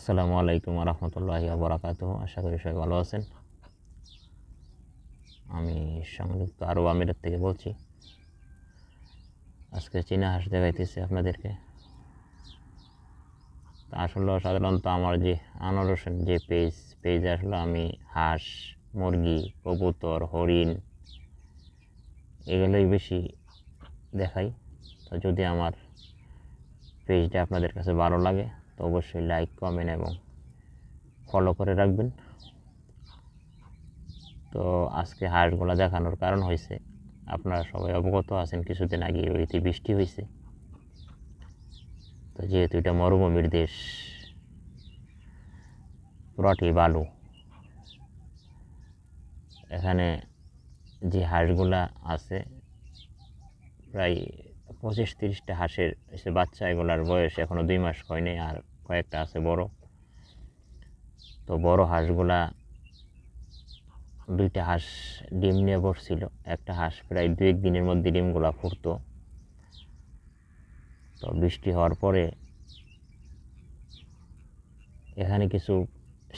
আসসালামু আলাইকুম রহমতুল্লাহি ওয়া বারাকাতুহু। আশা করি সবাই ভালো আছেন। আমি সংযুক্ত আরব আমিরাত থেকে বলছি। আজকে চীনা হাঁস দেখাইতেছি আপনাদেরকে। আসলে সাধারণত আমার যে আনোয়ার হোসেন যে পেজে আসলে আমি হাঁস, মুরগি, কবুতর, হরিণ এগুলোই বেশি দেখাই। তো যদি আমার পেজটা আপনাদের কাছে ভালো লাগে তো অবশ্যই লাইক, কমেন্ট এবং ফলো করে রাখবেন। তো আজকে হাঁসগুলো দেখানোর কারণ হয়েছে, আপনারা সবাই অবগত আছেন কিছুদিন আগে ওইতে বৃষ্টি হয়েছে। তো যেহেতু এটা মরুভূমির দেশ, পুরাটি বালু, এখানে যে হাঁসগুলা আছে প্রায় 25-30টা হাঁসের এসে বাচ্চা, এগুলার বয়স এখনও 2 মাস হয়নি, আর কয়েকটা আছে বড়। তো বড় হাঁসগুলা 2টা হাঁস ডিম নিয়ে বসছিল। একটা হাঁস প্রায় 2-1 দিনের মধ্যে ডিমগুলা ফুটতো। তো বৃষ্টি হওয়ার পরে এখানে কিছু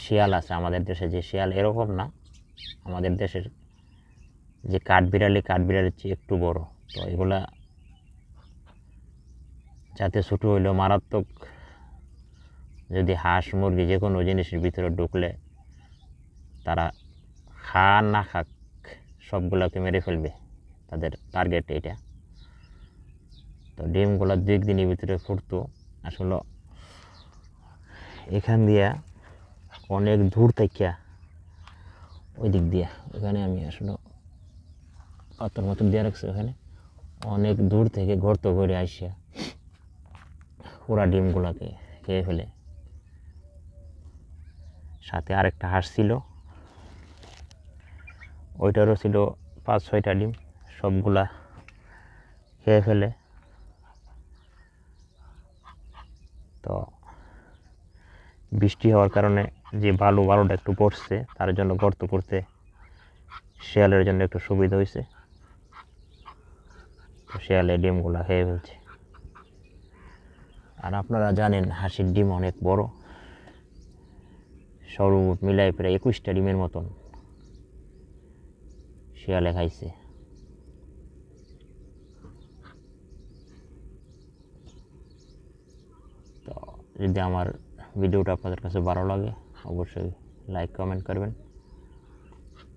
শিয়াল আছে। আমাদের দেশে যে শিয়াল এরকম না, আমাদের দেশের যে কাঠবিড়ালির চেয়ে একটু বড়। তো এগুলা যাতে ছোটো হইলেও মারাত্মক, যদি হাঁস মুরগি যে কোনো জিনিসের ভিতরে ঢুকলে তারা না খাক সবগুলোকে মেরে ফেলবে, তাদের টার্গেট এটা। তো ডিমগুলো 2 দিনের ভিতরে ফুটতো। আসলে এখান দিয়া অনেক দূর থেকে ওই দিক দিয়া, ওখানে আমি আসলে পাথর মতন দিয়ে রাখছি, ওখানে অনেক দূর থেকে গর্ত করে আসিয়া পুরা ডিমগুলোকে খেয়ে ফেলে। সাথে আরেকটা হাঁস ছিল, ওইটারও ছিল 5-6টা ডিম, সবগুলা খেয়ে ফেলে। তো বৃষ্টি হওয়ার কারণে যে বালুটা একটু পড়ছে, তার জন্য গর্ত করতে শিয়ালের জন্য একটু সুবিধা হয়েছে। তো শিয়ালে ডিমগুলা খেয়ে ফেলছে। আর আপনারা জানেন হাঁসের ডিম অনেক বড়, সর্বমোট মিলাই প্রায় 21টা ডিমের মতন শিয়ালে খাইছে। তো যদি আমার ভিডিওটা আপনাদের কাছে ভালো লাগে অবশ্যই লাইক, কমেন্ট করবেন।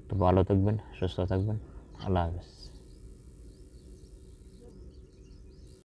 তো ভালো থাকবেন, সুস্থ থাকবেন। আল্লাহ হাফেজ।